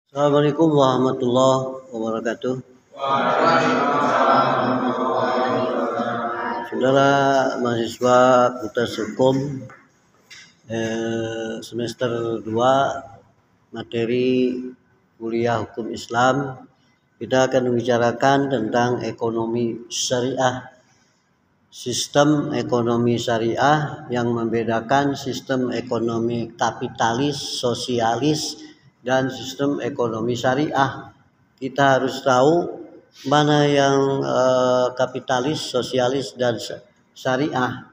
Assalamualaikum warahmatullahi wabarakatuh. Saudara mahasiswa Fakultas Hukum semester 2 materi kuliah hukum Islam, kita akan membicarakan tentang ekonomi syariah. Sistem ekonomi syariah yang membedakan sistem ekonomi kapitalis, sosialis, dan sistem ekonomi syariah. Kita harus tahu mana yang kapitalis, sosialis, dan syariah,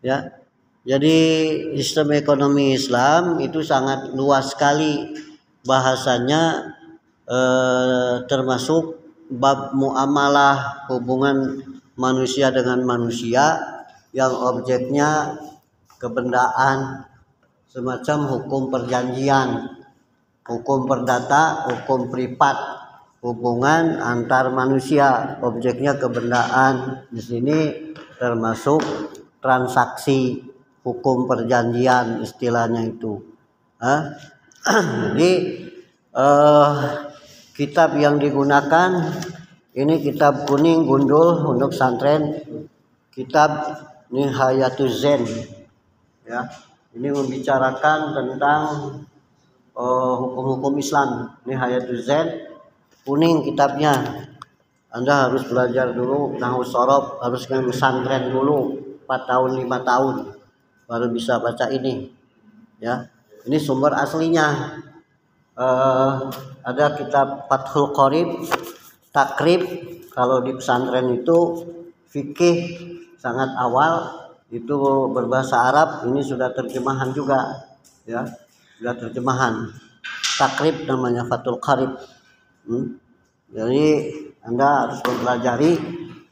ya. Jadi sistem ekonomi Islam itu sangat luas sekali bahasanya, termasuk bab muamalah, hubungan manusia dengan manusia yang objeknya kebendaan, semacam hukum perjanjian, hukum perdata, hukum privat, hubungan antar manusia, objeknya kebendaan. Di sini termasuk transaksi, hukum perjanjian istilahnya itu. Jadi kitab yang digunakan ini kitab kuning gundul untuk santren, kitab Nihayatuz Zen, ya. Ini membicarakan tentang hukum-hukum Islam. Nihayatuz Zen kuning kitabnya. Anda harus belajar dulu nahwu shorof, harus ke pesantren dulu 4 tahun 5 tahun baru bisa baca ini, ya. Ini sumber aslinya. Ada kitab Fathul Qorib, Takrib. Kalau di pesantren itu fikih sangat awal, itu berbahasa Arab. Ini sudah terjemahan juga, ya. Sudah terjemahan. Takrib namanya, Fathul Qorib. Jadi Anda harus mempelajari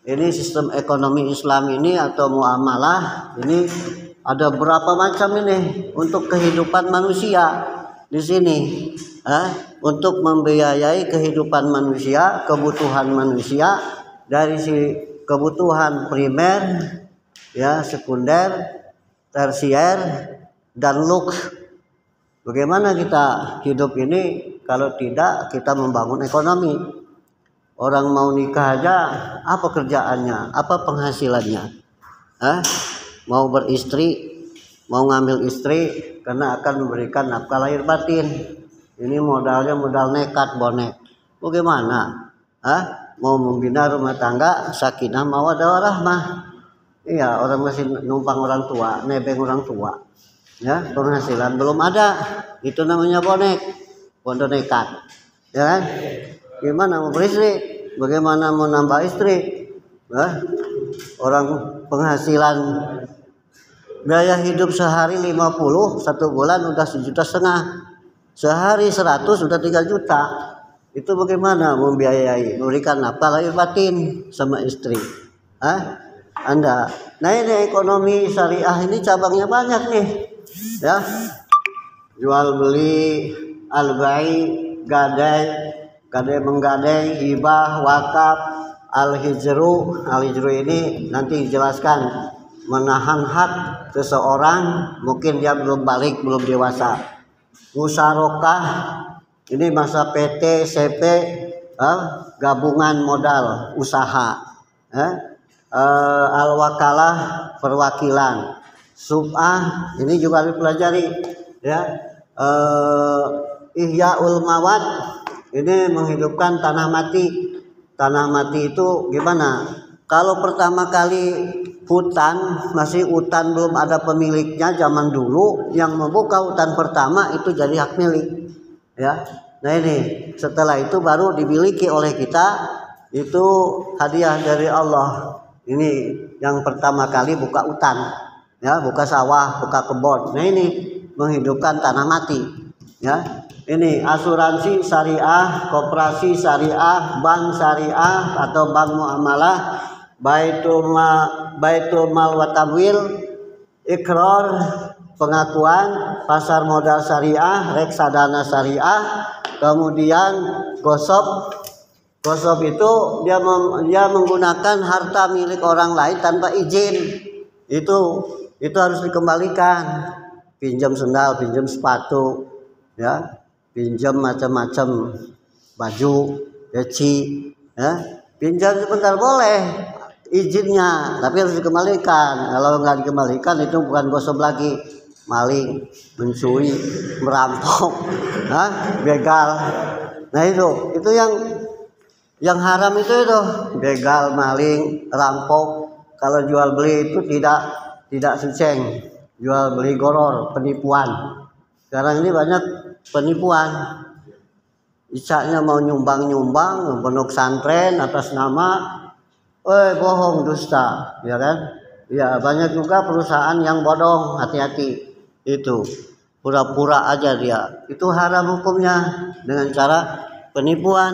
ini sistem ekonomi Islam ini atau muamalah ini ada berapa macam ini untuk kehidupan manusia di sini, untuk membiayai kehidupan manusia, kebutuhan manusia dari si kebutuhan primer, ya, sekunder, tersier, dan lux. Bagaimana kita hidup ini kalau tidak kita membangun ekonomi? Orang mau nikah aja, apa kerjaannya? Apa penghasilannya? Mau beristri, mau ngambil istri karena akan memberikan nafkah lahir batin. Ini modalnya modal nekat bonek. Bagaimana? Mau membina rumah tangga sakinah mawaddah warahmah. Iya, orang masih numpang orang tua, nebeng orang tua. Ya, penghasilan belum ada. Itu namanya bonek. Bondo nekat. Ya kan? Gimana mau beristri? Bagaimana mau nambah istri? Orang penghasilan biaya hidup sehari 50, 1 bulan udah 1,5 juta. Sehari 100 udah 3 juta. Itu bagaimana membiayai, memberikan nafkah lahir batin sama istri? Anda. Nah, ini ekonomi syariah ini cabangnya banyak nih, ya. Jual beli, al-bai, gadai, gadai menggadai, hibah, wakaf, al-hijru. Al-hijru ini nanti dijelaskan, menahan hak seseorang, mungkin dia belum balik, belum dewasa. Musyarakah, ini masa PT, CP, gabungan modal usaha. Al-wakalah, perwakilan. Sub'ah, ini juga dipelajari, ya. Ihyaul mawad, ini menghidupkan tanah mati. Tanah mati itu gimana? Kalau pertama kali hutan, masih hutan belum ada pemiliknya zaman dulu, yang membuka hutan pertama itu jadi hak milik, ya. Nah, ini setelah itu baru dimiliki oleh kita, itu hadiah dari Allah. Ini yang pertama kali buka hutan, ya, buka sawah, buka kebun. Nah, ini menghidupkan tanah mati, ya. Ini asuransi syariah, koperasi syariah, bank syariah atau bank muamalah, baitul mal wa tamwil, ikrar, pengakuan, pasar modal syariah, reksadana syariah, kemudian gosop. Gosop itu dia menggunakan harta milik orang lain tanpa izin. Itu harus dikembalikan. Pinjam sendal, pinjam sepatu, ya. pinjam macam-macam baju, peci, ya. Pinjam sebentar boleh izinnya, tapi harus dikembalikan. Kalau nggak dikembalikan itu bukan gosip lagi, maling, mencuri, merampok, begal. Nah itu yang haram itu begal, maling, rampok. Kalau jual beli itu tidak suceng, jual beli goror, penipuan. Sekarang ini banyak penipuan. Isaknya mau nyumbang pondok pesantren atas nama, bohong, dusta, ya kan? Ya banyak juga perusahaan yang bodong, hati-hati itu, pura-pura aja dia. Itu haram hukumnya dengan cara penipuan,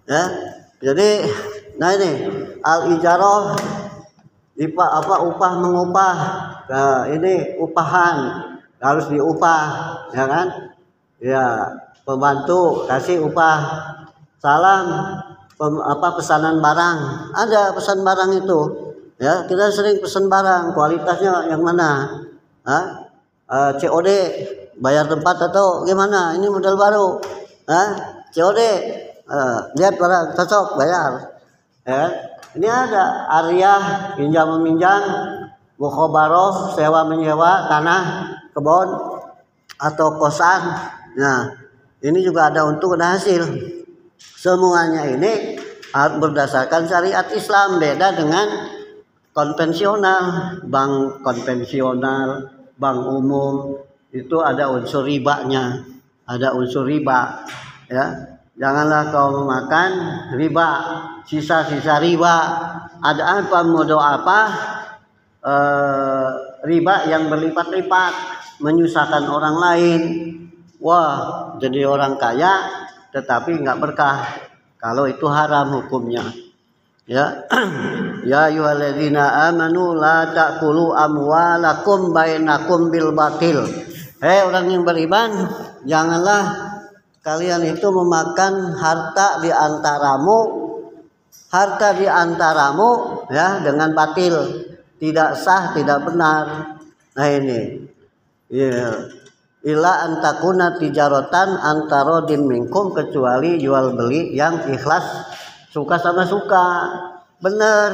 ya. Jadi, nah ini al-ijarah, upah mengupah. Nah, ini upahan harus diupah, ya kan? Ya. Pembantu kasih upah, salam, pesanan barang, ada pesan barang itu, ya kita sering pesan barang, kualitasnya yang mana, COD, bayar tempat atau gimana, ini model baru, COD, lihat barang cocok bayar, ya. Ini ada Arya, pinjam meminjam, mukhobaroh, sewa menyewa tanah, kebun atau kosan. Nah ini juga ada untung, ada hasil. Semuanya ini berdasarkan syariat Islam, beda dengan konvensional, bank konvensional, bank umum itu ada unsur ribanya, ada unsur riba, ya. Janganlah kau memakan riba, sisa-sisa riba. Ada apa modal apa? Riba yang berlipat-lipat, menyusahkan orang lain. Wah, jadi orang kaya tetapi nggak berkah. Kalau itu haram hukumnya. Ya. Ya ayyuhalladzina amanu la ta'kulu amwalakum bainakum bil batil. Orang yang beriman, janganlah kalian itu memakan harta di antaramu ya dengan batil, tidak sah, tidak benar. Nah ini. Ya. Ila antakuna tijarotan antarodim minkum, kecuali jual beli yang ikhlas, suka sama suka, bener.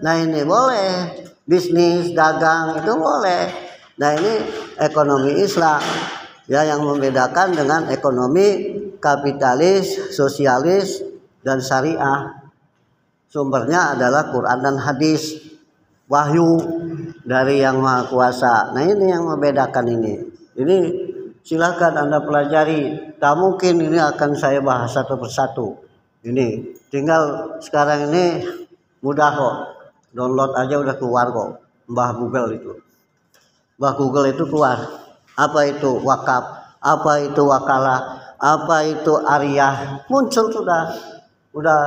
Nah ini boleh, bisnis dagang itu boleh. Nah ini ekonomi Islam, ya, yang membedakan dengan ekonomi kapitalis, sosialis, dan syariah. Sumbernya adalah Quran dan hadis, wahyu dari Yang Maha Kuasa. Nah ini yang membedakan ini. Ini silakan Anda pelajari. Tak mungkin ini akan saya bahas satu persatu. Ini tinggal sekarang ini mudah kok. Download aja udah keluar kok. Mbah Google itu keluar. Apa itu wakaf? Apa itu wakalah? Apa itu ariyah? Muncul sudah. Udah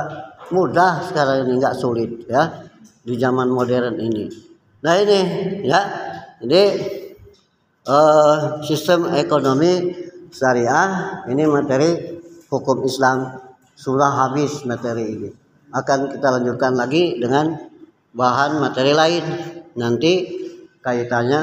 mudah sekarang ini, nggak sulit ya di zaman modern ini. Nah ini ya. Jadi sistem ekonomi syariah ini materi hukum Islam, sudah habis materi ini. Akan kita lanjutkan lagi dengan bahan materi lain nanti kaitannya